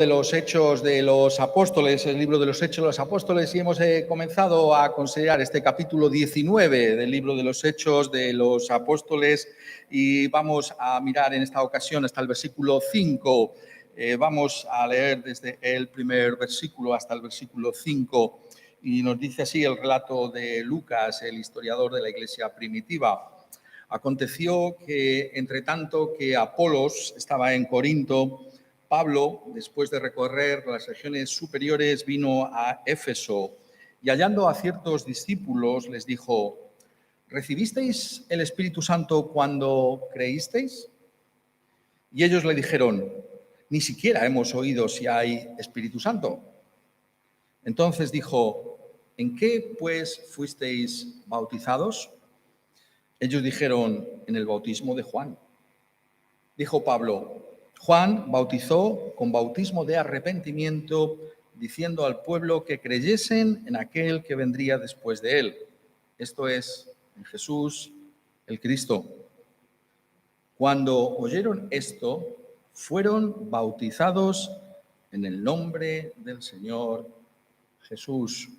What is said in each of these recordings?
De los Hechos de los Apóstoles, el libro de los Hechos de los Apóstoles, y hemos comenzado a considerar este capítulo 19 del libro de los Hechos de los Apóstoles y vamos a mirar en esta ocasión hasta el versículo 5. Vamos a leer desde el primer versículo hasta el versículo 5 y nos dice así el relato de Lucas, el historiador de la iglesia primitiva. Aconteció que, entre tanto que Apolos estaba en Corinto, Pablo, después de recorrer las regiones superiores, vino a Éfeso y hallando a ciertos discípulos les dijo: ¿recibisteis el Espíritu Santo cuando creísteis? Y ellos le dijeron: ni siquiera hemos oído si hay Espíritu Santo. Entonces dijo: ¿en qué pues fuisteis bautizados? Ellos dijeron: en el bautismo de Juan. Dijo Pablo: Juan bautizó con bautismo de arrepentimiento, diciendo al pueblo que creyesen en aquel que vendría después de él, esto es, en Jesús, el Cristo. Cuando oyeron esto, fueron bautizados en el nombre del Señor Jesús.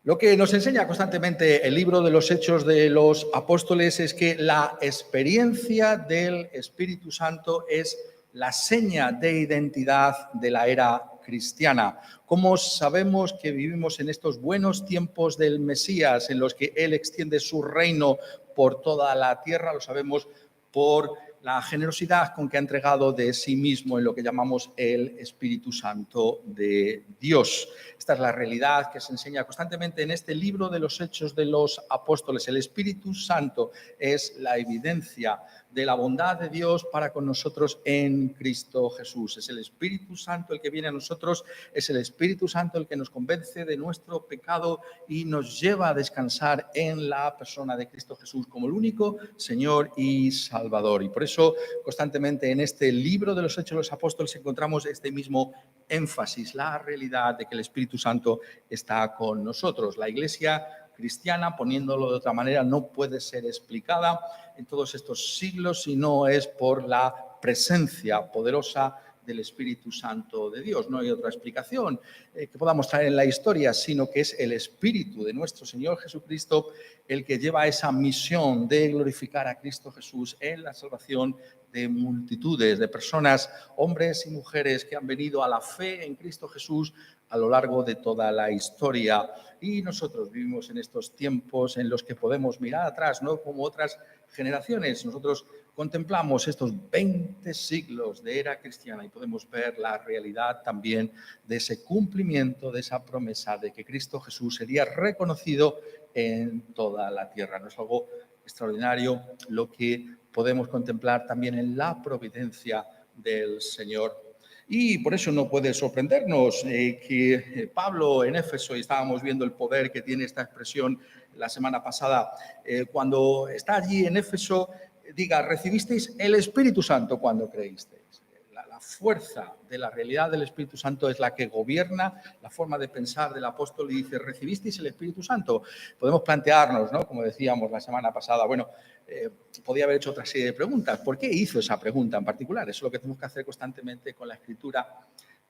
Lo que nos enseña constantemente el libro de los Hechos de los Apóstoles es que la experiencia del Espíritu Santo es la seña de identidad de la era cristiana. ¿Cómo sabemos que vivimos en estos buenos tiempos del Mesías, en los que Él extiende su reino por toda la tierra? Lo sabemos por la generosidad con que ha entregado de sí mismo en lo que llamamos el Espíritu Santo de Dios. Esta es la realidad que se enseña constantemente en este libro de los Hechos de los Apóstoles. El Espíritu Santo es la evidencia de la bondad de Dios para con nosotros en Cristo Jesús. Es el Espíritu Santo el que viene a nosotros, es el Espíritu Santo el que nos convence de nuestro pecado y nos lleva a descansar en la persona de Cristo Jesús como el único Señor y Salvador. Y por eso constantemente en este libro de los Hechos de los Apóstoles encontramos este mismo énfasis, la realidad de que el Espíritu Santo está con nosotros. La Iglesia cristiana, poniéndolo de otra manera, no puede ser explicada en todos estos siglos si no es por la presencia poderosa del Espíritu Santo de Dios. No hay otra explicación que podamos traer en la historia, sino que es el Espíritu de nuestro Señor Jesucristo el que lleva esa misión de glorificar a Cristo Jesús en la salvación de multitudes, de personas, hombres y mujeres que han venido a la fe en Cristo Jesús a lo largo de toda la historia. Y nosotros vivimos en estos tiempos en los que podemos mirar atrás, no como otras generaciones. Nosotros contemplamos estos 20 siglos de era cristiana y podemos ver la realidad también de ese cumplimiento, de esa promesa de que Cristo Jesús sería reconocido en toda la tierra. No es algo extraordinario lo que podemos contemplar también en la providencia del Señor. Y por eso no puede sorprendernos que Pablo en Éfeso, y estábamos viendo el poder que tiene esta expresión la semana pasada, cuando está allí en Éfeso, diga: recibisteis el Espíritu Santo cuando creísteis. La fuerza de la realidad del Espíritu Santo es la que gobierna la forma de pensar del apóstol y dice: recibisteis el Espíritu Santo. Podemos plantearnos, ¿no?, como decíamos la semana pasada, bueno, podía haber hecho otra serie de preguntas. ¿Por qué hizo esa pregunta en particular? Eso es lo que tenemos que hacer constantemente con la Escritura.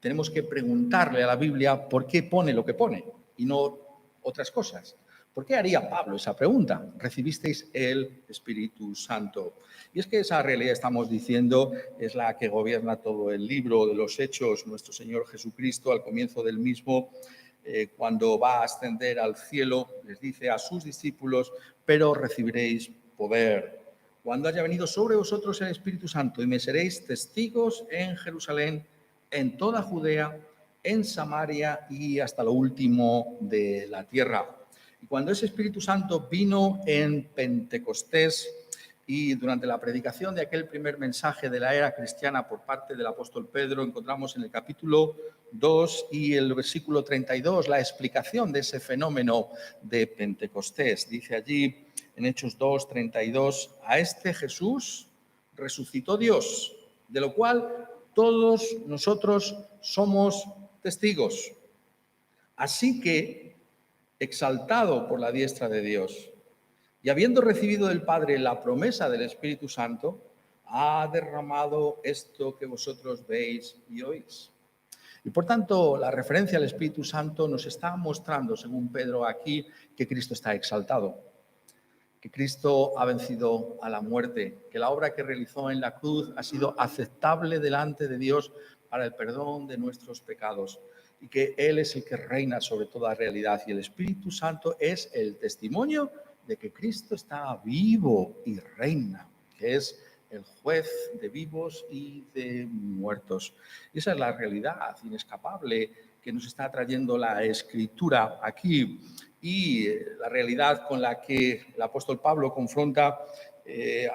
Tenemos que preguntarle a la Biblia por qué pone lo que pone y no otras cosas. ¿Por qué haría Pablo esa pregunta? ¿Recibisteis el Espíritu Santo? Y es que esa realidad, estamos diciendo, es la que gobierna todo el libro de los Hechos. Nuestro Señor Jesucristo, al comienzo del mismo, cuando va a ascender al cielo, les dice a sus discípulos: pero recibiréis poder cuando haya venido sobre vosotros el Espíritu Santo, y me seréis testigos en Jerusalén, en toda Judea, en Samaria y hasta lo último de la tierra. Y cuando ese Espíritu Santo vino en Pentecostés y durante la predicación de aquel primer mensaje de la era cristiana por parte del apóstol Pedro, encontramos en el capítulo 2 y el versículo 32 la explicación de ese fenómeno de Pentecostés. Dice allí en Hechos 2, 32, a este Jesús resucitó Dios, de lo cual todos nosotros somos testigos. Así que, exaltado por la diestra de Dios, y habiendo recibido del Padre la promesa del Espíritu Santo, ha derramado esto que vosotros veis y oís. Y por tanto, la referencia al Espíritu Santo nos está mostrando, según Pedro aquí, que Cristo está exaltado, que Cristo ha vencido a la muerte, que la obra que realizó en la cruz ha sido aceptable delante de Dios para el perdón de nuestros pecados y que Él es el que reina sobre toda realidad y el Espíritu Santo es el testimonio de que Cristo está vivo y reina, que es el juez de vivos y de muertos. Y esa es la realidad inescapable que nos está trayendo la Escritura aquí y la realidad con la que el apóstol Pablo confronta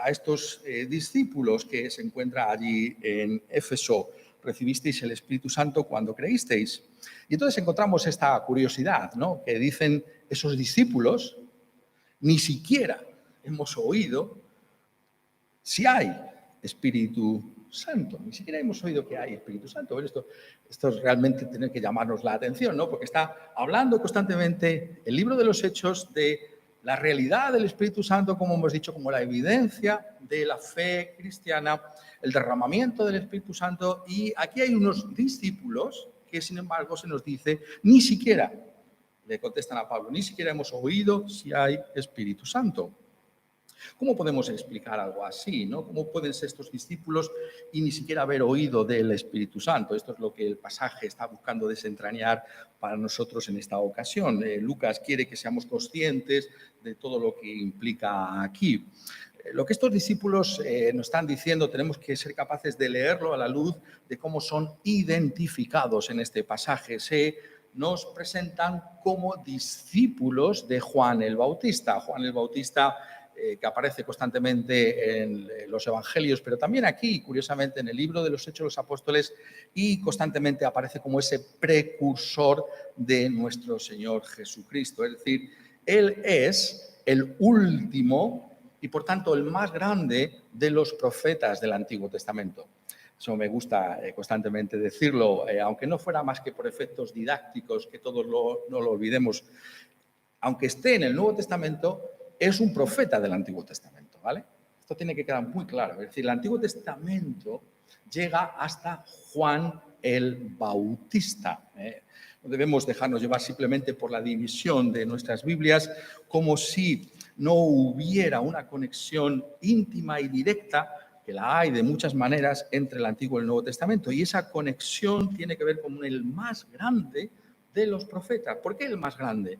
a estos discípulos que se encuentra allí en Éfeso. Recibisteis el Espíritu Santo cuando creísteis. Y entonces encontramos esta curiosidad, ¿no? Que dicen esos discípulos, ni siquiera hemos oído si hay Espíritu Santo. Ni siquiera hemos oído que hay Espíritu Santo. Esto realmente tiene que llamarnos la atención, ¿no? Porque está hablando constantemente el libro de los Hechos de la realidad del Espíritu Santo, como hemos dicho, como la evidencia de la fe cristiana, el derramamiento del Espíritu Santo. Y aquí hay unos discípulos que, sin embargo, se nos dice, ni siquiera, le contestan a Pablo, ni siquiera hemos oído si hay Espíritu Santo. ¿Cómo podemos explicar algo así, ¿no? ¿Cómo pueden ser estos discípulos y ni siquiera haber oído del Espíritu Santo? Esto es lo que el pasaje está buscando desentrañar para nosotros en esta ocasión. Lucas quiere que seamos conscientes de todo lo que implica aquí. Lo que estos discípulos nos están diciendo, tenemos que ser capaces de leerlo a la luz de cómo son identificados en este pasaje. Nos presentan como discípulos de Juan el Bautista. Juan el Bautista que aparece constantemente en los evangelios, pero también aquí, curiosamente, en el libro de los Hechos de los Apóstoles, y constantemente aparece como ese precursor de nuestro Señor Jesucristo. Es decir, Él es el último y, por tanto, el más grande de los profetas del Antiguo Testamento. Eso me gusta constantemente decirlo, aunque no fuera más que por efectos didácticos, que todos no lo olvidemos. Aunque esté en el Nuevo Testamento, es un profeta del Antiguo Testamento, ¿vale? Esto tiene que quedar muy claro. Es decir, el Antiguo Testamento llega hasta Juan el Bautista. No debemos dejarnos llevar simplemente por la división de nuestras Biblias, como si no hubiera una conexión íntima y directa, que la hay de muchas maneras, entre el Antiguo y el Nuevo Testamento. Y esa conexión tiene que ver con el más grande de los profetas. ¿Por qué el más grande?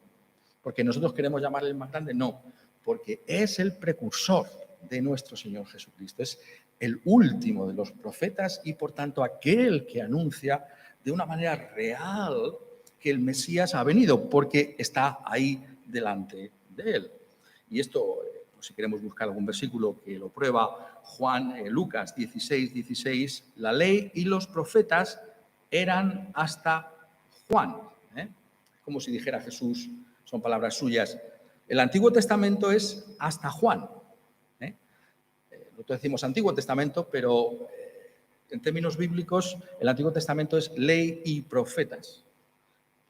¿Porque nosotros queremos llamarle el más grande? No, porque es el precursor de nuestro Señor Jesucristo. Es el último de los profetas y, por tanto, aquel que anuncia de una manera real que el Mesías ha venido, porque está ahí delante de él. Y esto, si queremos buscar algún versículo que lo prueba, Lucas 16:16, la ley y los profetas eran hasta Juan. Como si dijera Jesús, son palabras suyas. El Antiguo Testamento es hasta Juan. Nosotros decimos Antiguo Testamento, pero en términos bíblicos el Antiguo Testamento es ley y profetas.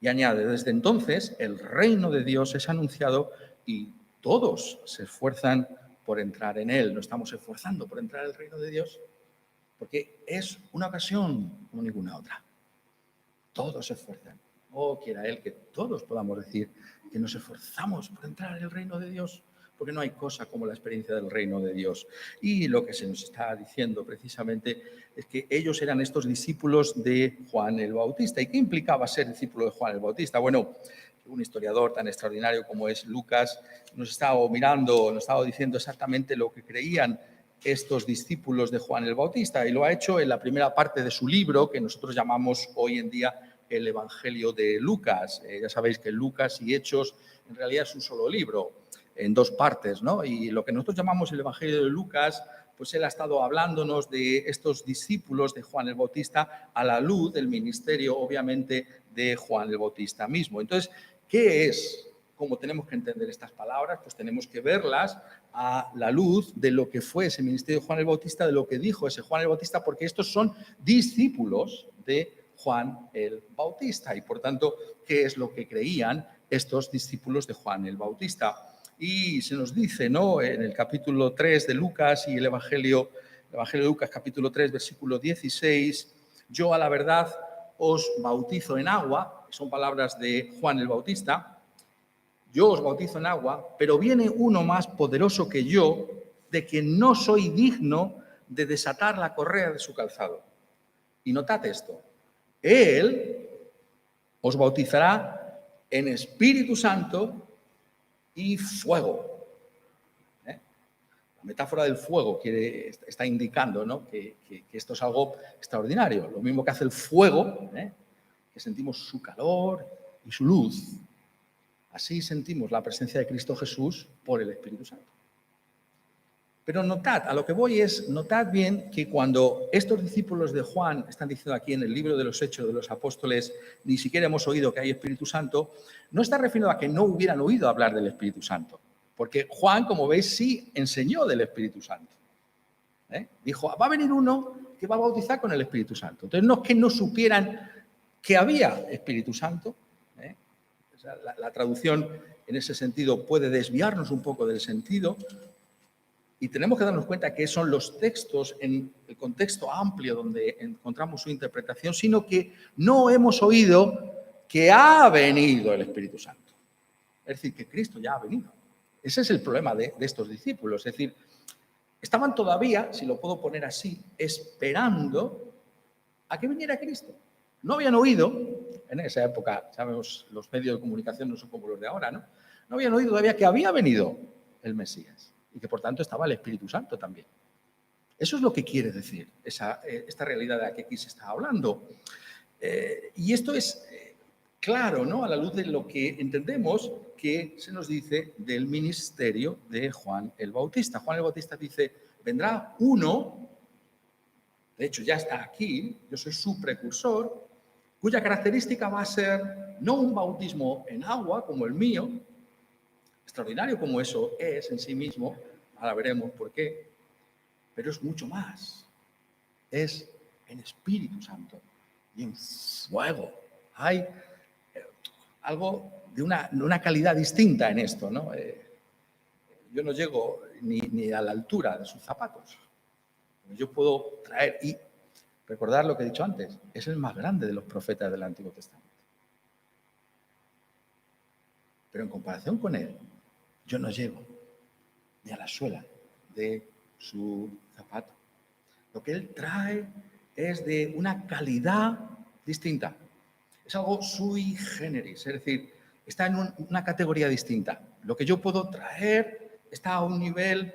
Y añade, desde entonces el reino de Dios es anunciado y todos se esfuerzan por entrar en él. No estamos esforzando por entrar al reino de Dios porque es una ocasión como ninguna otra. Todos se esfuerzan. Oh, quiera Él que todos podamos decir que nos esforzamos por entrar en el reino de Dios, porque no hay cosa como la experiencia del reino de Dios. Y lo que se nos está diciendo precisamente es que ellos eran estos discípulos de Juan el Bautista. ¿Y qué implicaba ser discípulo de Juan el Bautista? Bueno, un historiador tan extraordinario como es Lucas nos estaba diciendo exactamente lo que creían estos discípulos de Juan el Bautista, y lo ha hecho en la primera parte de su libro, que nosotros llamamos hoy en día el Evangelio de Lucas. Ya sabéis que Lucas y Hechos en realidad es un solo libro, en dos partes, ¿no? Y lo que nosotros llamamos el Evangelio de Lucas, pues él ha estado hablándonos de estos discípulos de Juan el Bautista a la luz del ministerio, obviamente, de Juan el Bautista mismo. Entonces, ¿qué es? ¿Cómo tenemos que entender estas palabras? Pues tenemos que verlas a la luz de lo que fue ese ministerio de Juan el Bautista, de lo que dijo ese Juan el Bautista, porque estos son discípulos de Juan el Bautista. Y por tanto, ¿qué es lo que creían estos discípulos de Juan el Bautista? Y se nos dice, ¿no?, en el capítulo 3 de Lucas y el Evangelio Evangelio de Lucas, capítulo 3, versículo 16, yo a la verdad os bautizo en agua, son palabras de Juan el Bautista, yo os bautizo en agua, pero viene uno más poderoso que yo, de quien no soy digno de desatar la correa de su calzado. Y notad esto, él os bautizará en Espíritu Santo y fuego. La metáfora del fuego está indicando, ¿no?, que esto es algo extraordinario. Lo mismo que hace el fuego, que sentimos su calor y su luz. Así sentimos la presencia de Cristo Jesús por el Espíritu Santo. Pero notad, a lo que voy es, notad bien que cuando estos discípulos de Juan están diciendo aquí en el libro de los Hechos de los Apóstoles, ni siquiera hemos oído que hay Espíritu Santo, no está refiriendo a que no hubieran oído hablar del Espíritu Santo. Porque Juan, como veis, sí enseñó del Espíritu Santo. Dijo, va a venir uno que va a bautizar con el Espíritu Santo. Entonces, no es que no supieran que había Espíritu Santo. O sea, la traducción en ese sentido puede desviarnos un poco del sentido. Y tenemos que darnos cuenta que son los textos en el contexto amplio donde encontramos su interpretación, sino que no hemos oído que ha venido el Espíritu Santo. Es decir, que Cristo ya ha venido. Ese es el problema de estos discípulos. Es decir, estaban todavía, si lo puedo poner así, esperando a que viniera Cristo. No habían oído, en esa época, sabemos, los medios de comunicación no son como los de ahora, ¿no? No habían oído todavía que había venido el Mesías y que por tanto estaba el Espíritu Santo también. Eso es lo que quiere decir esta realidad de la que aquí se está hablando. Y esto es claro, ¿no?, a la luz de lo que entendemos que se nos dice del ministerio de Juan el Bautista. Juan el Bautista dice, vendrá uno, de hecho ya está aquí, yo soy su precursor, cuya característica va a ser no un bautismo en agua como el mío, extraordinario como eso es en sí mismo, ahora veremos por qué, pero es mucho más. Es en Espíritu Santo y en fuego. Hay algo de una calidad distinta en esto, ¿no? Yo no llego ni a la altura de sus zapatos. Yo puedo traer y recordar lo que he dicho antes, es el más grande de los profetas del Antiguo Testamento. Pero en comparación con él, yo no llego ni a la suela de su zapato. Lo que él trae es de una calidad distinta. Es algo sui generis, es decir, está en una categoría distinta. Lo que yo puedo traer está a un nivel,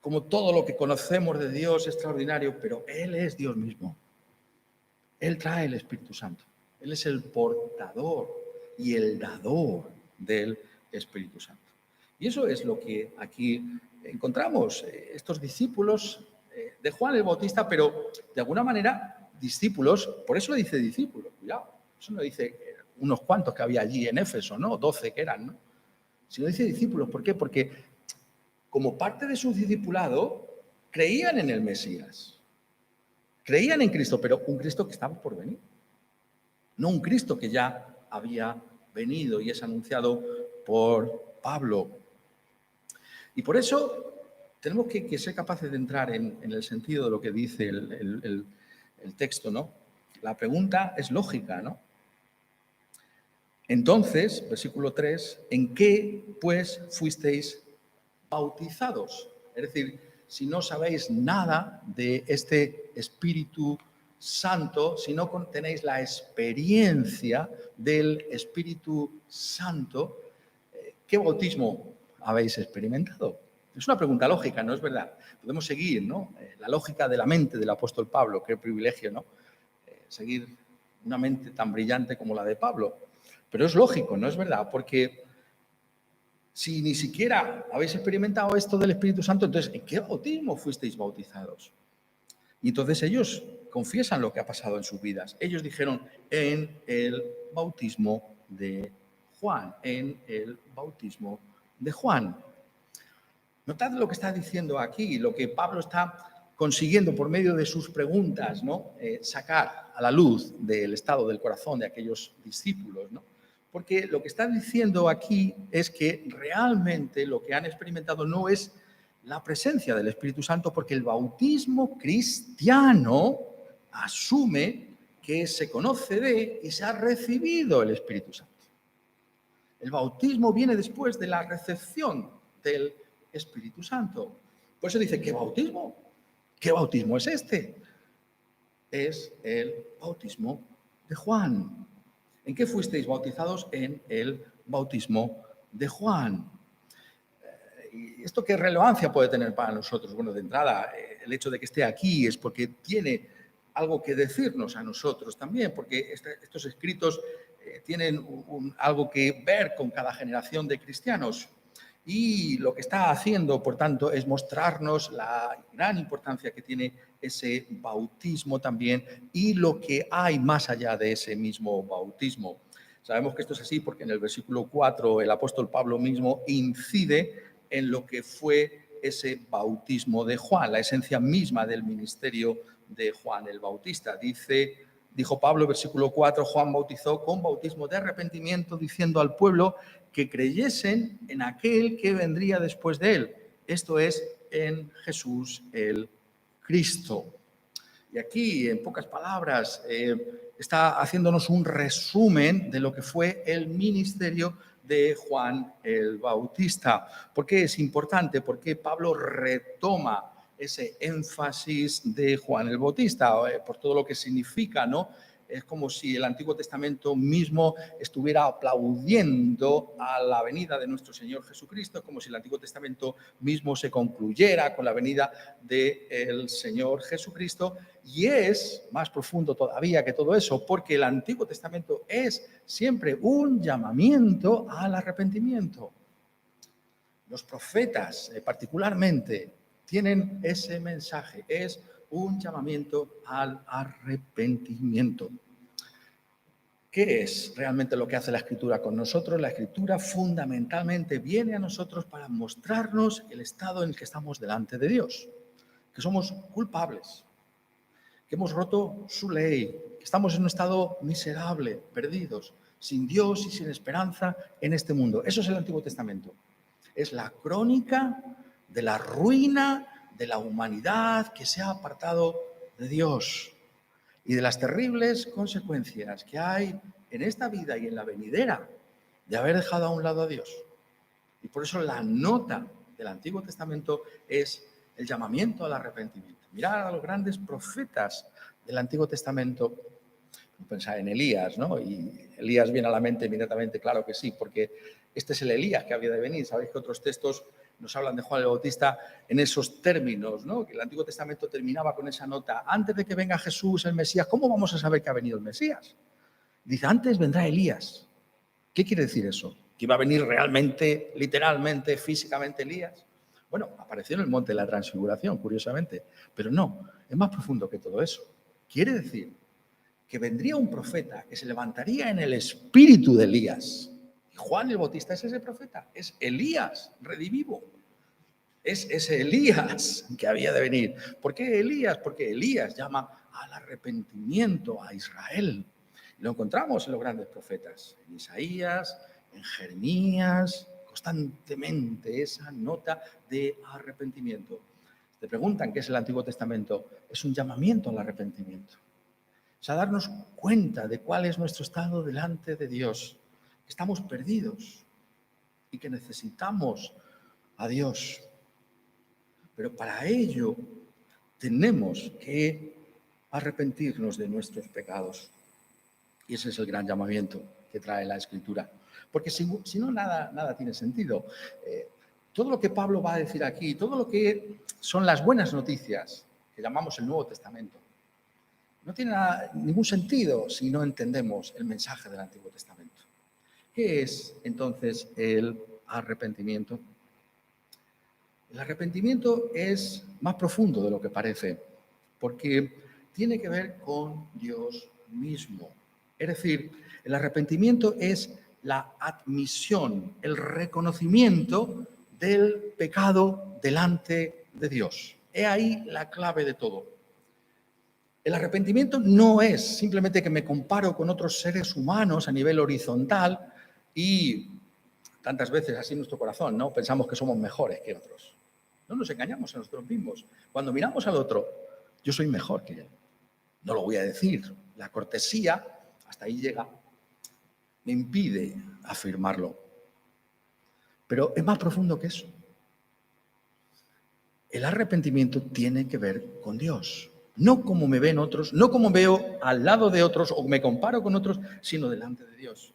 como todo lo que conocemos de Dios, extraordinario, pero Él es Dios mismo. Él trae el Espíritu Santo. Él es el portador y el dador del Espíritu Santo. Y eso es lo que aquí encontramos. Estos discípulos de Juan el Bautista, pero de alguna manera discípulos, por eso le dice discípulos, cuidado. Eso no dice unos cuantos que había allí en Éfeso, ¿no? 12 que eran, ¿no? Sino dice discípulos. ¿Por qué? Porque como parte de su discipulado creían en el Mesías. Creían en Cristo, pero un Cristo que estaba por venir. No un Cristo que ya había venido y es anunciado por Pablo. Y por eso tenemos que ser capaces de entrar en el sentido de lo que dice el texto, ¿no? La pregunta es lógica, ¿no? Entonces, versículo 3, ¿en qué, pues, fuisteis bautizados? Es decir, si no sabéis nada de este Espíritu Santo, si no tenéis la experiencia del Espíritu Santo, ¿qué bautismo habéis experimentado? Es una pregunta lógica, ¿no es verdad? Podemos seguir, ¿no? La lógica de la mente del apóstol Pablo, qué privilegio, ¿no? Seguir una mente tan brillante como la de Pablo. Pero es lógico, ¿no es verdad? Porque si ni siquiera habéis experimentado esto del Espíritu Santo, entonces, ¿en qué bautismo fuisteis bautizados? Y entonces ellos confiesan lo que ha pasado en sus vidas. Ellos dijeron, en el bautismo de Juan, en el bautismo de Juan. Notad lo que está diciendo aquí, lo que Pablo está consiguiendo por medio de sus preguntas, ¿no? Sacar a la luz del estado del corazón de aquellos discípulos, ¿no? Porque lo que está diciendo aquí es que realmente lo que han experimentado no es la presencia del Espíritu Santo, porque el bautismo cristiano asume que se conoce de y se ha recibido el Espíritu Santo. El bautismo viene después de la recepción del Espíritu Santo. Por eso dice, ¿qué bautismo? ¿Qué bautismo es este? Es el bautismo de Juan. ¿En qué fuisteis bautizados? En el bautismo de Juan. ¿Y esto qué relevancia puede tener para nosotros? Bueno, de entrada, el hecho de que esté aquí es porque tiene algo que decirnos a nosotros también, porque estos escritos tienen algo que ver con cada generación de cristianos. Y lo que está haciendo, por tanto, es mostrarnos la gran importancia que tiene ese bautismo también y lo que hay más allá de ese mismo bautismo. Sabemos que esto es así porque en el versículo 4 el apóstol Pablo mismo incide en lo que fue ese bautismo de Juan, la esencia misma del ministerio de Juan el Bautista. Dijo Pablo, versículo 4, Juan bautizó con bautismo de arrepentimiento, diciendo al pueblo que creyesen en aquel que vendría después de él, esto es, en Jesús el Cristo. Y aquí, en pocas palabras, está haciéndonos un resumen de lo que fue el ministerio de Juan el Bautista. ¿Por qué es importante? Porque Pablo retoma ese énfasis de Juan el Bautista, por todo lo que significa, ¿no? Es como si el Antiguo Testamento mismo estuviera aplaudiendo a la venida de nuestro Señor Jesucristo, como si el Antiguo Testamento mismo se concluyera con la venida del Señor Jesucristo. Y es más profundo todavía que todo eso, porque el Antiguo Testamento es siempre un llamamiento al arrepentimiento. Los profetas, particularmente, tienen ese mensaje, es un llamamiento al arrepentimiento. ¿Qué es realmente lo que hace la Escritura con nosotros? La Escritura fundamentalmente viene a nosotros para mostrarnos el estado en el que estamos delante de Dios, que somos culpables, que hemos roto su ley, que estamos en un estado miserable, perdidos, sin Dios y sin esperanza en este mundo. Eso es el Antiguo Testamento. Es la crónica de la ruina de la humanidad que se ha apartado de Dios y de las terribles consecuencias que hay en esta vida y en la venidera de haber dejado a un lado a Dios. Y por eso la nota del Antiguo Testamento es el llamamiento al arrepentimiento. Mirad a los grandes profetas del Antiguo Testamento. Pensar en Elías, ¿no? Y Elías viene a la mente inmediatamente, claro que sí, porque este es el Elías que había de venir. Sabéis que otros textos nos hablan de Juan el Bautista en esos términos, ¿no? Que el Antiguo Testamento terminaba con esa nota. Antes de que venga Jesús, el Mesías, ¿cómo vamos a saber que ha venido el Mesías? Dice, antes vendrá Elías. ¿Qué quiere decir eso? ¿Que iba a venir realmente, literalmente, físicamente Elías? Bueno, apareció en el monte de la Transfiguración, curiosamente, pero no, es más profundo que todo eso. Quiere decir que vendría un profeta que se levantaría en el espíritu de Elías. Y Juan el Bautista es ese profeta, es Elías redivivo. Es ese Elías que había de venir. ¿Por qué Elías? Porque Elías llama al arrepentimiento a Israel. Y lo encontramos en los grandes profetas, en Isaías, en Jeremías, constantemente esa nota de arrepentimiento. Te preguntan qué es el Antiguo Testamento. Es un llamamiento al arrepentimiento. Es a darnos cuenta de cuál es nuestro estado delante de Dios. Estamos perdidos y que necesitamos a Dios. Pero para ello tenemos que arrepentirnos de nuestros pecados. Y ese es el gran llamamiento que trae la Escritura. Porque si no, nada tiene sentido. Todo lo que Pablo va a decir aquí, todo lo que son las buenas noticias, que llamamos el Nuevo Testamento, no tiene ningún sentido si no entendemos el mensaje del Antiguo Testamento. ¿Qué es entonces el arrepentimiento? El arrepentimiento es más profundo de lo que parece, porque tiene que ver con Dios mismo. Es decir, el arrepentimiento es la admisión, el reconocimiento del pecado delante de Dios. He ahí la clave de todo. El arrepentimiento no es simplemente que me comparo con otros seres humanos a nivel horizontal y tantas veces así en nuestro corazón, ¿no? Pensamos que somos mejores que otros. No nos engañamos a nosotros mismos. Cuando miramos al otro, yo soy mejor que él. No lo voy a decir. La cortesía, hasta ahí llega, me impide afirmarlo. Pero es más profundo que eso. El arrepentimiento tiene que ver con Dios. No como me ven otros, no como veo al lado de otros o me comparo con otros, sino delante de Dios.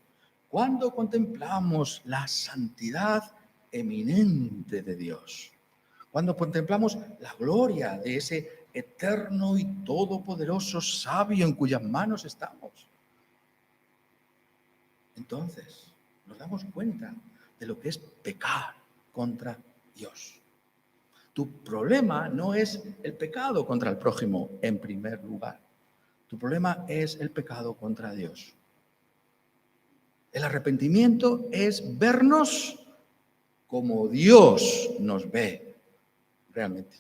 Cuando contemplamos la santidad eminente de Dios, cuando contemplamos la gloria de ese eterno y todopoderoso sabio en cuyas manos estamos, entonces nos damos cuenta de lo que es pecar contra Dios. Tu problema no es el pecado contra el prójimo en primer lugar. Tu problema es el pecado contra Dios. El arrepentimiento es vernos como Dios nos ve realmente.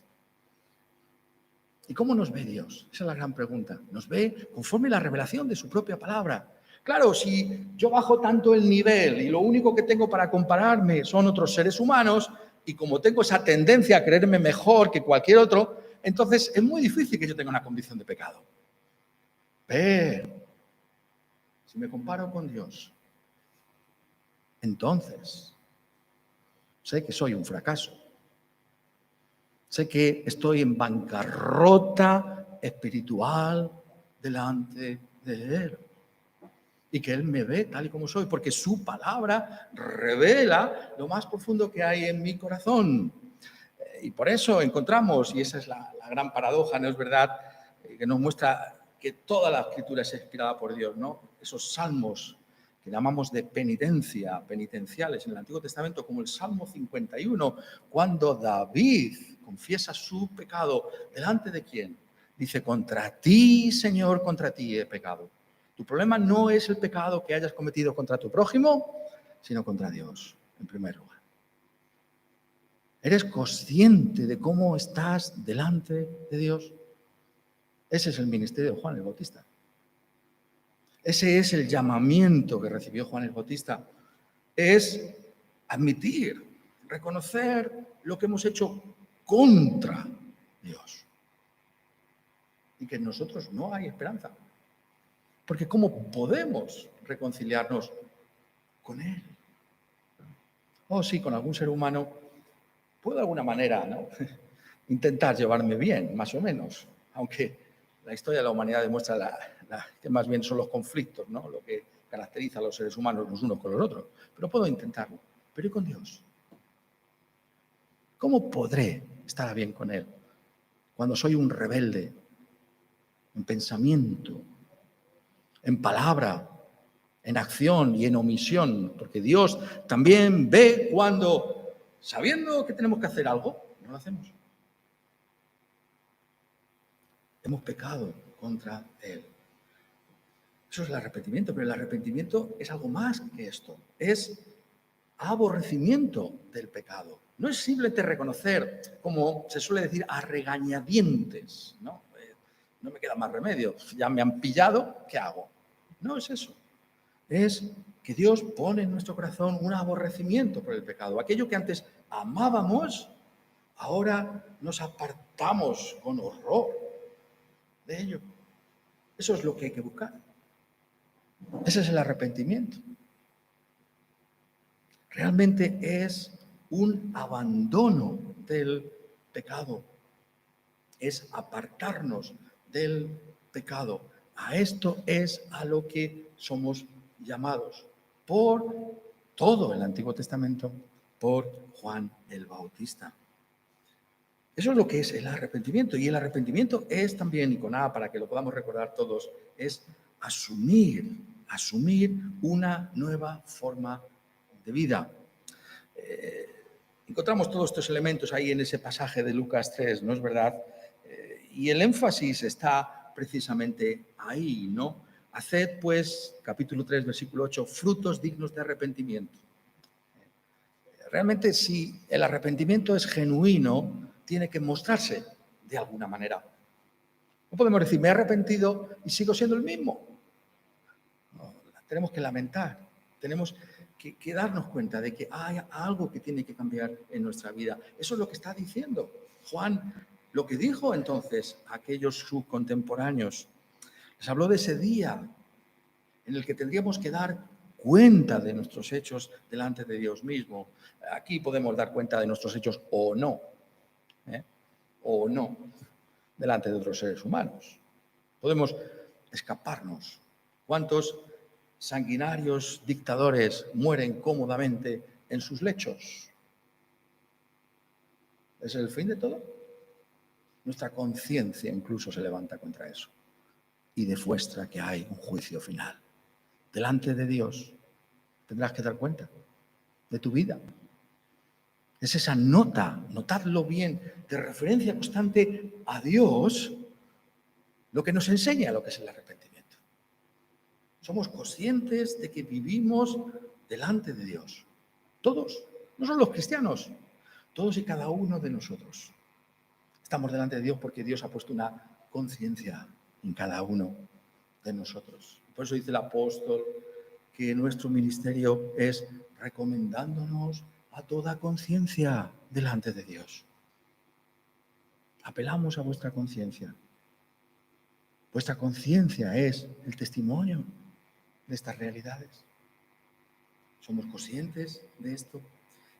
¿Y cómo nos ve Dios? Esa es la gran pregunta. Nos ve conforme a la revelación de su propia palabra. Claro, si yo bajo tanto el nivel y lo único que tengo para compararme son otros seres humanos, y como tengo esa tendencia a creerme mejor que cualquier otro, entonces es muy difícil que yo tenga una convicción de pecado. Pero si me comparo con Dios, entonces sé que soy un fracaso. Sé que estoy en bancarrota espiritual delante de Él. Y que Él me ve tal y como soy, porque su palabra revela lo más profundo que hay en mi corazón. Y por eso encontramos, y esa es la gran paradoja, ¿no es verdad?, que nos muestra que toda la Escritura es inspirada por Dios, ¿no? Esos salmos que llamamos de penitencia, penitenciales en el Antiguo Testamento, como el Salmo 51, cuando David confiesa su pecado, ¿delante de quién? Dice, contra ti, Señor, contra ti he pecado. Tu problema no es el pecado que hayas cometido contra tu prójimo, sino contra Dios, en primer lugar. ¿Eres consciente de cómo estás delante de Dios? Ese es el ministerio de Juan el Bautista. Ese es el llamamiento que recibió Juan el Bautista. Es admitir, reconocer lo que hemos hecho contra Dios. Y que en nosotros no hay esperanza. Porque ¿cómo podemos reconciliarnos con Él? Oh, sí, con algún ser humano puedo de alguna manera, ¿no?, intentar llevarme bien, más o menos, aunque la historia de la humanidad demuestra que más bien son los conflictos, ¿no?, lo que caracteriza a los seres humanos los unos con los otros. Pero puedo intentarlo. Pero ¿y con Dios? ¿Cómo podré estar bien con Él cuando soy un rebelde en pensamiento, en palabra, en acción y en omisión? Porque Dios también ve cuando, sabiendo que tenemos que hacer algo, no lo hacemos. Hemos pecado contra Él. Eso es el arrepentimiento, pero el arrepentimiento es algo más que esto. Es aborrecimiento del pecado. No es simplemente reconocer, como se suele decir, a regañadientes, ¿no? No me queda más remedio, ya me han pillado, ¿qué hago? No es eso. Es que Dios pone en nuestro corazón un aborrecimiento por el pecado. Aquello que antes amábamos, ahora nos apartamos con horror de ello. Eso es lo que hay que buscar. Ese es el arrepentimiento. Realmente es un abandono del pecado. Es apartarnos del pecado. A esto es a lo que somos llamados por todo el Antiguo Testamento, por Juan el Bautista. Eso es lo que es el arrepentimiento. Y el arrepentimiento es también, y con A, para que lo podamos recordar todos, es asumir una nueva forma de vida. Encontramos todos estos elementos ahí en ese pasaje de Lucas 3, ¿no es verdad? Y el énfasis está precisamente ahí, ¿no? Haced, pues, capítulo 3, versículo 8, frutos dignos de arrepentimiento. Realmente, si el arrepentimiento es genuino, tiene que mostrarse de alguna manera. No podemos decir, me he arrepentido y sigo siendo el mismo. No, tenemos que lamentar, tenemos que darnos cuenta de que hay algo que tiene que cambiar en nuestra vida. Eso es lo que está diciendo Juan, lo que dijo entonces a aquellos sus contemporáneos. Les habló de ese día en el que tendríamos que dar cuenta de nuestros hechos delante de Dios mismo. Aquí podemos dar cuenta de nuestros hechos o no, o no, delante de otros seres humanos. Podemos escaparnos. ¿Cuántos sanguinarios dictadores mueren cómodamente en sus lechos? ¿Es el fin de todo? Nuestra conciencia incluso se levanta contra eso y demuestra que hay un juicio final. Delante de Dios tendrás que dar cuenta de tu vida. Es esa nota, notadlo bien, de referencia constante a Dios, lo que nos enseña lo que es el arrepentimiento. Somos conscientes de que vivimos delante de Dios. Todos, no solo los cristianos, todos y cada uno de nosotros. Estamos delante de Dios porque Dios ha puesto una conciencia en cada uno de nosotros. Por eso dice el apóstol que nuestro ministerio es recomendándonos a toda conciencia delante de Dios. Apelamos a vuestra conciencia. Vuestra conciencia es el testimonio de estas realidades. Somos conscientes de esto.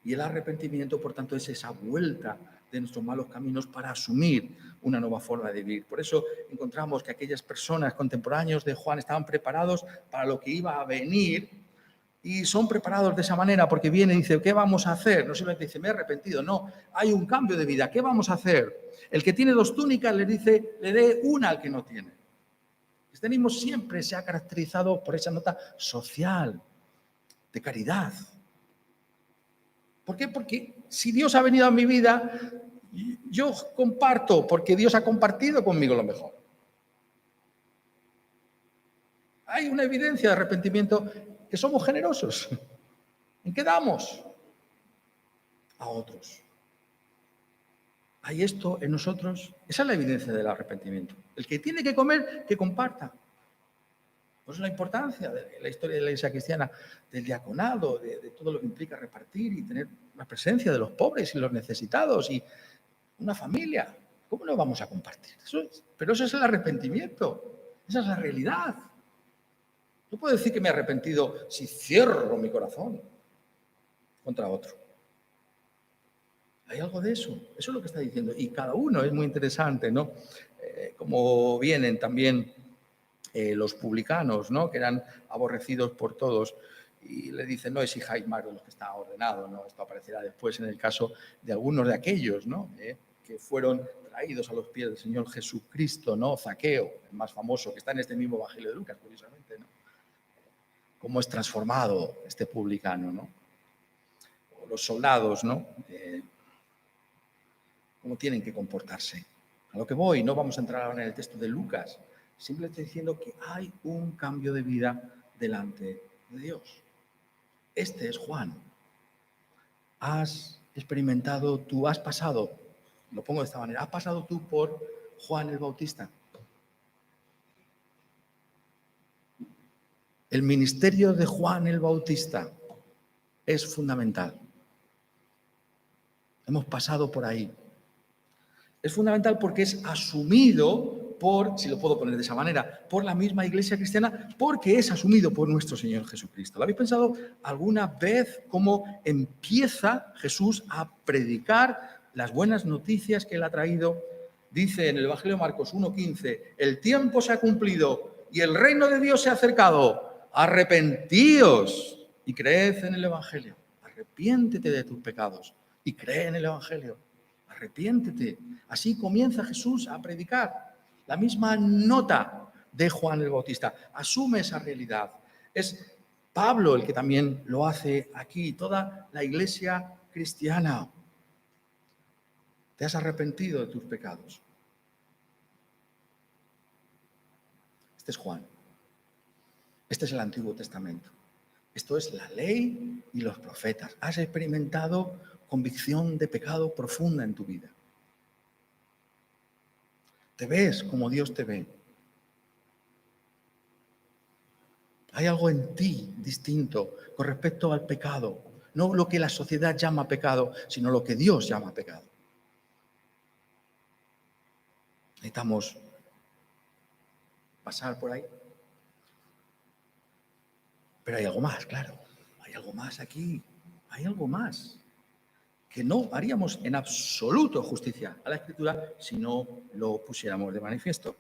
Y el arrepentimiento, por tanto, es esa vuelta de nuestros malos caminos para asumir una nueva forma de vivir. Por eso encontramos que aquellas personas contemporáneos de Juan estaban preparados para lo que iba a venir y son preparados de esa manera porque viene y dice, ¿qué vamos a hacer? No simplemente dice, me he arrepentido, no, hay un cambio de vida, ¿qué vamos a hacer? El que tiene 2 túnicas le dice, le dé una al que no tiene. El cristianismo siempre se ha caracterizado por esa nota social, de caridad. ¿Por qué? Porque si Dios ha venido a mi vida, yo comparto, porque Dios ha compartido conmigo lo mejor. Hay una evidencia de arrepentimiento que somos generosos. ¿En qué damos? A otros. ¿Hay esto en nosotros? Esa es la evidencia del arrepentimiento. El que tiene que comer, que comparta. Pues la importancia de la historia de la Iglesia cristiana, del diaconado, de todo lo que implica repartir y tener la presencia de los pobres y los necesitados y una familia. ¿Cómo no vamos a compartir? Pero eso es el arrepentimiento. Esa es la realidad. No puedo decir que me he arrepentido si cierro mi corazón contra otro. Hay algo de eso. Eso es lo que está diciendo. Y cada uno es muy interesante, ¿no? Como vienen también los publicanos, ¿no? Que eran aborrecidos por todos. Y le dicen, no exijáis más de lo que está ordenado, ¿no? Esto aparecerá después en el caso de algunos de aquellos, ¿no? Que fueron traídos a los pies del Señor Jesucristo, ¿no? Zaqueo, el más famoso, que está en este mismo Evangelio de Lucas, curiosamente, ¿no? Cómo es transformado este publicano, ¿no? O los soldados, ¿no? Cómo tienen que comportarse. A lo que voy, no vamos a entrar ahora en el texto de Lucas, simplemente diciendo que hay un cambio de vida delante de Dios. Este es Juan. Has experimentado, tú has pasado, lo pongo de esta manera, has pasado tú por Juan el Bautista. El ministerio de Juan el Bautista es fundamental. Hemos pasado por ahí. Es fundamental porque es asumido por, si lo puedo poner de esa manera, por la misma Iglesia cristiana, porque es asumido por nuestro Señor Jesucristo. ¿Lo habéis pensado alguna vez cómo empieza Jesús a predicar las buenas noticias que Él ha traído? Dice en el Evangelio de Marcos 1:15, el tiempo se ha cumplido y el reino de Dios se ha acercado. Arrepentíos y creed en el Evangelio. Arrepiéntete de tus pecados y cree en el Evangelio. Arrepiéntete. Así comienza Jesús a predicar. La misma nota de Juan el Bautista. Asume esa realidad. Es Pablo el que también lo hace aquí. Toda la iglesia cristiana. ¿Te has arrepentido de tus pecados? Este es Juan. Este es el Antiguo Testamento. Esto es la ley y los profetas. Has experimentado convicción de pecado profunda en tu vida. Te ves como Dios te ve. Hay algo en ti distinto con respecto al pecado. No lo que la sociedad llama pecado, sino lo que Dios llama pecado. Necesitamos pasar por ahí. Pero hay algo más, claro. Hay algo más aquí. Hay algo más. Que no haríamos en absoluto justicia a la Escritura si no lo pusiéramos de manifiesto.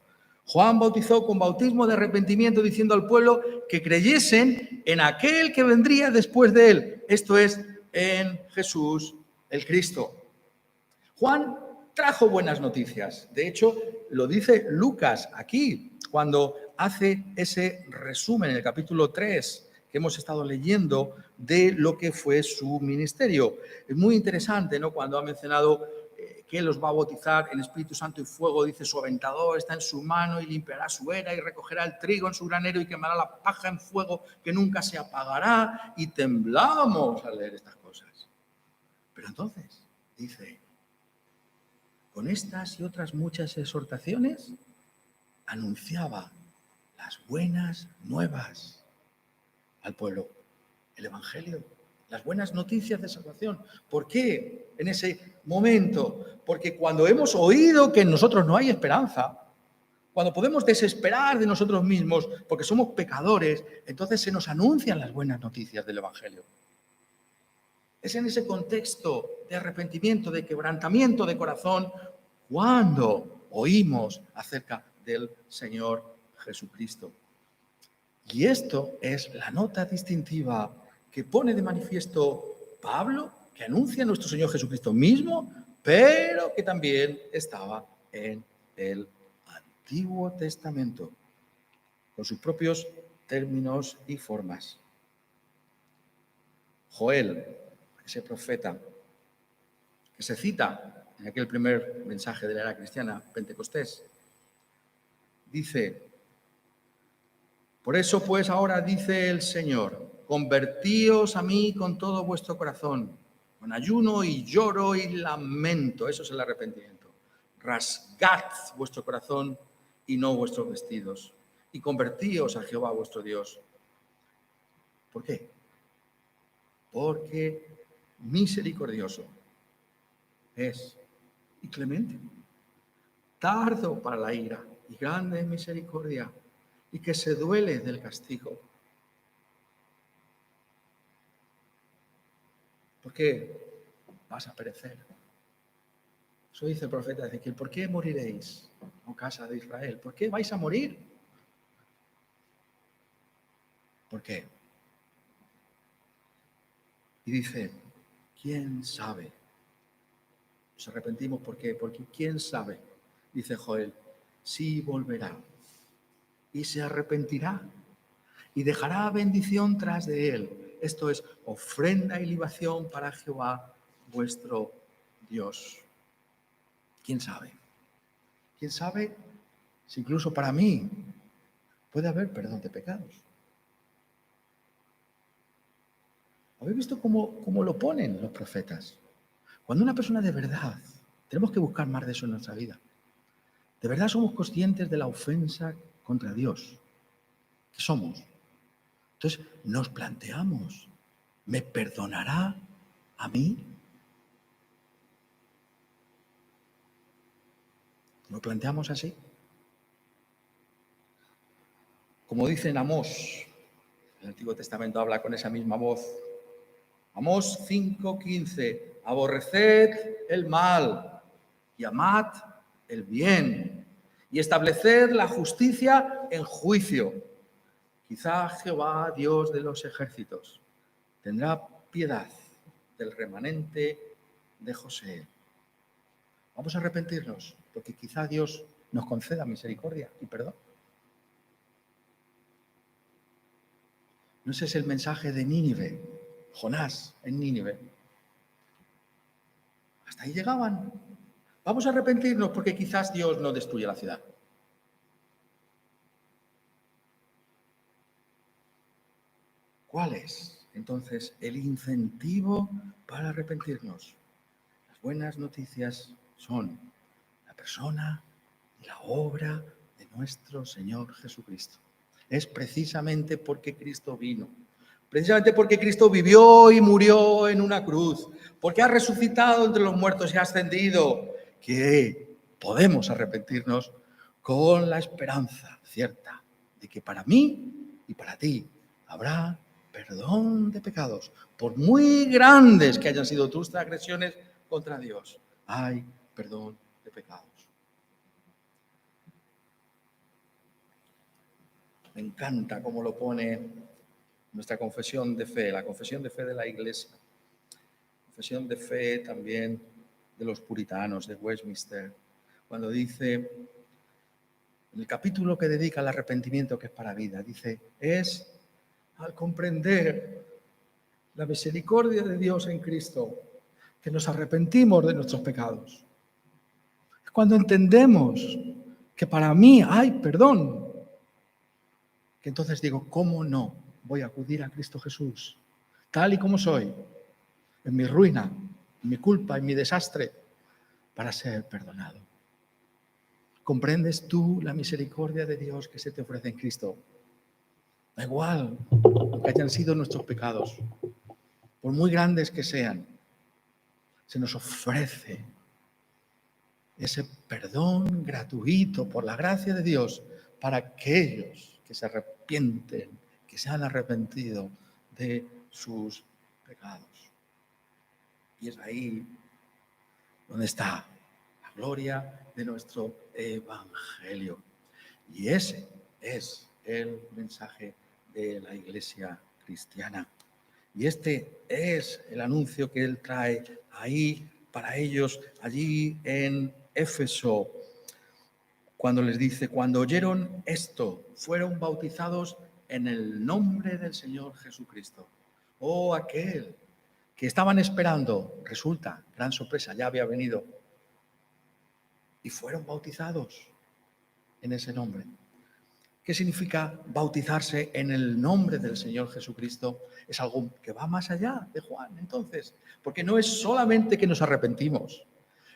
Juan bautizó con bautismo de arrepentimiento diciendo al pueblo que creyesen en aquel que vendría después de él, esto es, en Jesús el Cristo. Juan trajo buenas noticias. De hecho, lo dice Lucas aquí, cuando hace ese resumen en el capítulo 3 que hemos estado leyendo de lo que fue su ministerio. Es muy interesante, ¿no? Cuando ha mencionado que los va a bautizar en Espíritu Santo y fuego, dice, su aventador está en su mano y limpiará su era y recogerá el trigo en su granero y quemará la paja en fuego que nunca se apagará, y temblamos al leer estas cosas. Pero entonces, dice, con estas y otras muchas exhortaciones, anunciaba las buenas nuevas al pueblo, el Evangelio, las buenas noticias de salvación. ¿Por qué en ese momento? Porque cuando hemos oído que en nosotros no hay esperanza, cuando podemos desesperar de nosotros mismos porque somos pecadores, entonces se nos anuncian las buenas noticias del Evangelio. Es en ese contexto de arrepentimiento, de quebrantamiento de corazón, cuando oímos acerca del Señor Jesucristo. Y esto es la nota distintiva que pone de manifiesto Pablo, que anuncia a nuestro Señor Jesucristo mismo, pero que también estaba en el Antiguo Testamento, con sus propios términos y formas. Joel, ese profeta que se cita en aquel primer mensaje de la era cristiana, Pentecostés, dice: por eso pues ahora dice el Señor, convertíos a mí con todo vuestro corazón, con ayuno y lloro y lamento, eso es el arrepentimiento. Rasgad vuestro corazón y no vuestros vestidos, y convertíos a Jehová vuestro Dios. ¿Por qué? Porque misericordioso es y clemente, tardo para la ira y grande en misericordia, y que se duele del castigo. ¿Por qué vas a perecer? Eso dice el profeta Ezequiel. ¿Por qué moriréis, oh casa de Israel? ¿Por qué vais a morir? ¿Por qué? Y dice, ¿quién sabe? Nos arrepentimos, ¿por qué? Porque ¿quién sabe? Dice Joel, sí volverá y se arrepentirá y dejará bendición tras de él. Esto es ofrenda y libación para Jehová vuestro Dios. ¿Quién sabe? ¿Quién sabe si incluso para mí puede haber perdón de pecados? ¿Habéis visto cómo lo ponen los profetas? Cuando una persona de verdad, tenemos que buscar más de eso en nuestra vida, de verdad somos conscientes de la ofensa contra Dios, que somos. Entonces nos planteamos, ¿me perdonará a mí? ¿Lo planteamos así? Como dice en Amós, el Antiguo Testamento habla con esa misma voz. Amós 5:15, aborreced el mal y amad el bien, y estableced la justicia en juicio. Quizá Jehová, Dios de los ejércitos, tendrá piedad del remanente de José. Vamos a arrepentirnos, porque quizá Dios nos conceda misericordia y perdón. No ese es el mensaje de Nínive, Jonás en Nínive. Hasta ahí llegaban. Vamos a arrepentirnos porque quizás Dios no destruya la ciudad. ¿Cuál es entonces el incentivo para arrepentirnos? Las buenas noticias son la persona y la obra de nuestro Señor Jesucristo. es precisamente porque Cristo vino. Precisamente porque Cristo vivió y murió en una cruz, porque ha resucitado entre los muertos y ha ascendido, que podemos arrepentirnos con la esperanza cierta de que para mí y para ti habrá perdón de pecados, por muy grandes que hayan sido tus transgresiones contra Dios. Hay perdón de pecados. Me encanta cómo lo pone nuestra confesión de fe, la confesión de fe de la Iglesia, confesión de fe también de los puritanos de Westminster, cuando dice, en el capítulo que dedica al arrepentimiento que es para vida, dice, es al comprender la misericordia de Dios en Cristo que nos arrepentimos de nuestros pecados. Es cuando entendemos que para mí hay perdón, que entonces digo, ¿cómo no voy a acudir a Cristo Jesús, tal y como soy, en mi ruina, en mi culpa, en mi desastre, para ser perdonado? ¿Comprendes tú la misericordia de Dios que se te ofrece en Cristo? Da igual que hayan sido nuestros pecados, por muy grandes que sean, se nos ofrece ese perdón gratuito por la gracia de Dios para aquellos que se arrepienten, que se han arrepentido de sus pecados. Y es ahí donde está la gloria de nuestro Evangelio. Y ese es el mensaje de la Iglesia cristiana. Y este es el anuncio que él trae ahí para ellos, allí en Éfeso, cuando les dice, cuando oyeron esto, fueron bautizados en el nombre del Señor Jesucristo. Oh, aquel que estaban esperando, resulta, gran sorpresa, ya había venido, y fueron bautizados en ese nombre. ¿Qué significa bautizarse en el nombre del Señor Jesucristo? Es algo que va más allá de Juan, entonces, porque no es solamente que nos arrepentimos,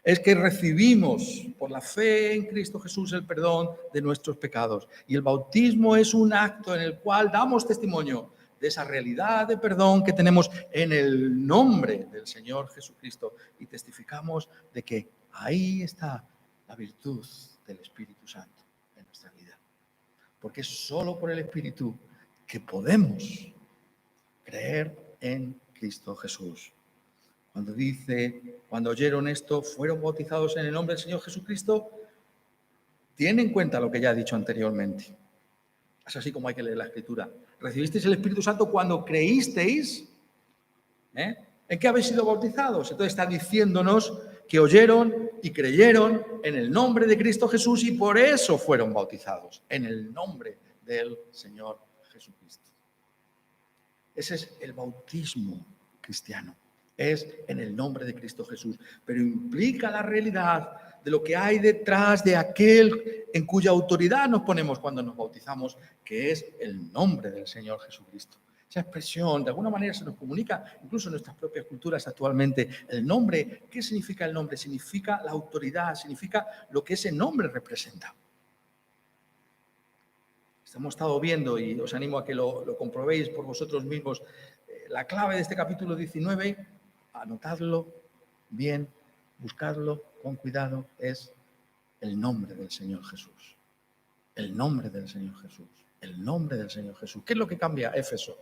es que recibimos por la fe en Cristo Jesús el perdón de nuestros pecados. Y el bautismo es un acto en el cual damos testimonio de esa realidad de perdón que tenemos en el nombre del Señor Jesucristo y testificamos de que ahí está la virtud del Espíritu Santo en nuestra vida. Porque es solo por el Espíritu que podemos creer en Cristo Jesús. Cuando dice, cuando oyeron esto, fueron bautizados en el nombre del Señor Jesucristo, tiene en cuenta lo que ya he dicho anteriormente. Es así como hay que leer la Escritura. Recibisteis el Espíritu Santo cuando creísteis. ¿En qué habéis sido bautizados? Entonces está diciéndonos que oyeron y creyeron en el nombre de Cristo Jesús y por eso fueron bautizados, en el nombre del Señor Jesucristo. Ese es el bautismo cristiano, es en el nombre de Cristo Jesús, pero implica la realidad de lo que hay detrás de aquel en cuya autoridad nos ponemos cuando nos bautizamos, que es el nombre del Señor Jesucristo. Esa expresión, de alguna manera, se nos comunica incluso en nuestras propias culturas actualmente. El nombre, ¿qué significa el nombre? Significa la autoridad, significa lo que ese nombre representa. Hemos estado viendo, y os animo a que lo comprobéis por vosotros mismos, la clave de este capítulo 19, anotadlo bien, buscadlo con cuidado, es el nombre del Señor Jesús. El nombre del Señor Jesús. El nombre del Señor Jesús. ¿Qué es lo que cambia Éfeso?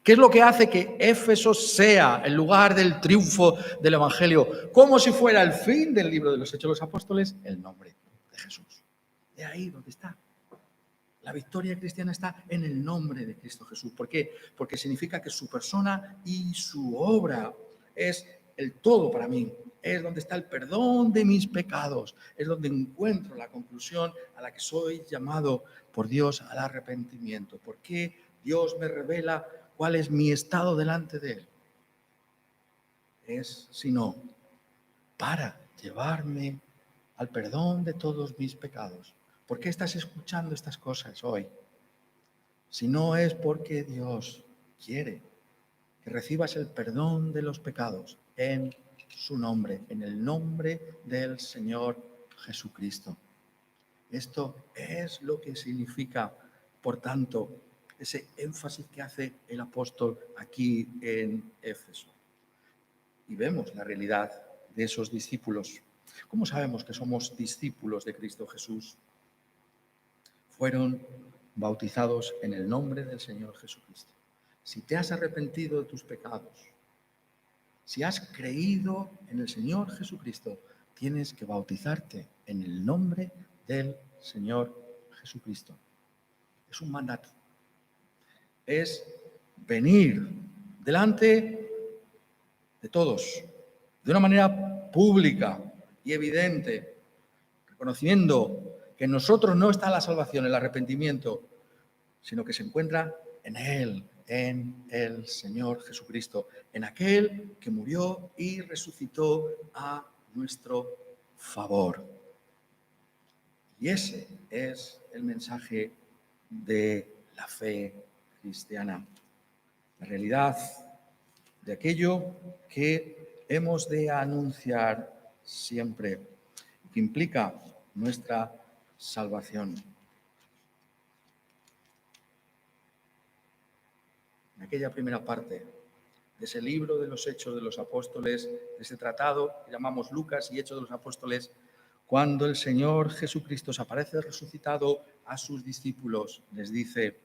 ¿Qué es lo que hace que Éfeso sea el lugar del triunfo del Evangelio? Como si fuera el fin del libro de los Hechos de los Apóstoles, el nombre de Jesús. De ahí donde está. La victoria cristiana está en el nombre de Cristo Jesús. ¿Por qué? Porque significa que su persona y su obra es el todo para mí. Es donde está el perdón de mis pecados. Es donde encuentro la conclusión a la que soy llamado por Dios al arrepentimiento. ¿Por qué Dios me revela cuál es mi estado delante de Él? Es, sino, para llevarme al perdón de todos mis pecados. ¿Por qué estás escuchando estas cosas hoy? Si no es porque Dios quiere que recibas el perdón de los pecados en su nombre, en el nombre del Señor Jesucristo. Esto es lo que significa por tanto, ese énfasis que hace el apóstol aquí en Éfeso. Y vemos la realidad de esos discípulos. ¿Cómo sabemos que somos discípulos de Cristo Jesús? Fueron bautizados en el nombre del Señor Jesucristo. Si te has arrepentido de tus pecados, si has creído en el Señor Jesucristo, tienes que bautizarte en el nombre del Señor Jesucristo. Es un mandato. Es venir delante de todos, de una manera pública y evidente, reconociendo que en nosotros no está la salvación, el arrepentimiento, sino que se encuentra en Él, en el Señor Jesucristo, en aquel que murió y resucitó a nuestro favor. Y ese es el mensaje de la fe cristiana, la realidad de aquello que hemos de anunciar siempre, que implica nuestra salvación. En aquella primera parte de ese libro de los Hechos de los Apóstoles, de ese tratado que llamamos Lucas y Hechos de los Apóstoles, cuando el Señor Jesucristo se aparece resucitado a sus discípulos, les dice: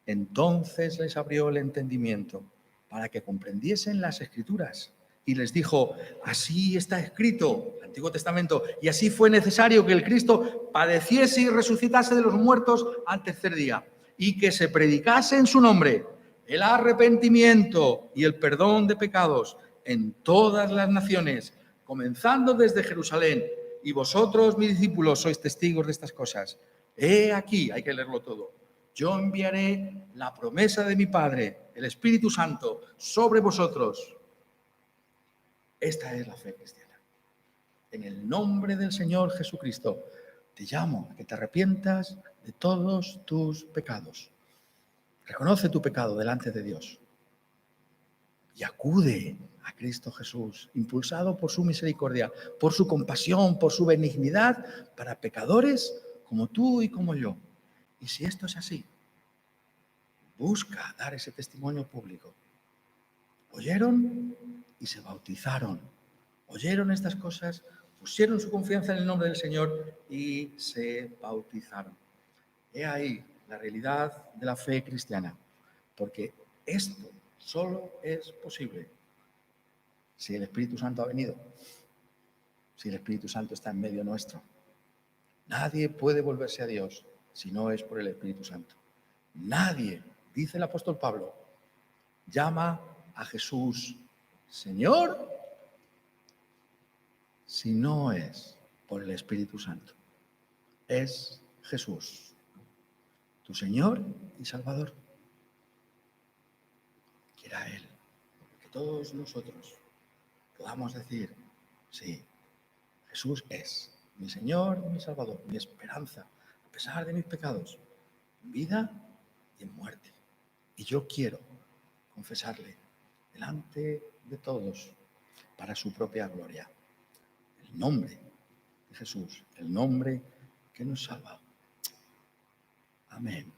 entonces les abrió el entendimiento para que comprendiesen las Escrituras. Y les dijo: así está escrito, el Antiguo Testamento, y así fue necesario que el Cristo padeciese y resucitase de los muertos al tercer día, y que se predicase en su nombre el arrepentimiento y el perdón de pecados en todas las naciones, comenzando desde Jerusalén. Y vosotros, mis discípulos, sois testigos de estas cosas. He aquí, hay que leerlo todo: yo enviaré la promesa de mi Padre, el Espíritu Santo, sobre vosotros. Esta es la fe cristiana. En el nombre del Señor Jesucristo, te llamo a que te arrepientas de todos tus pecados. Reconoce tu pecado delante de Dios y acude a Cristo Jesús, impulsado por su misericordia, por su compasión, por su benignidad, para pecadores como tú y como yo. Y si esto es así, busca dar ese testimonio público. Oyeron y se bautizaron. Oyeron estas cosas, pusieron su confianza en el nombre del Señor y se bautizaron. He ahí la realidad de la fe cristiana, porque esto solo es posible si el Espíritu Santo ha venido, si el Espíritu Santo está en medio nuestro. Nadie puede volverse a Dios si no es por el Espíritu Santo. Nadie, dice el apóstol Pablo, llama a Jesús Señor si no es por el Espíritu Santo. Es Jesús, tu Señor y Salvador. Quiera Él que todos nosotros podamos decir: sí, Jesús es mi Señor y mi Salvador, mi esperanza, a pesar de mis pecados, en vida y en muerte. Y yo quiero confesarle delante de todos para su propia gloria. El nombre de Jesús, el nombre que nos salva. Amén.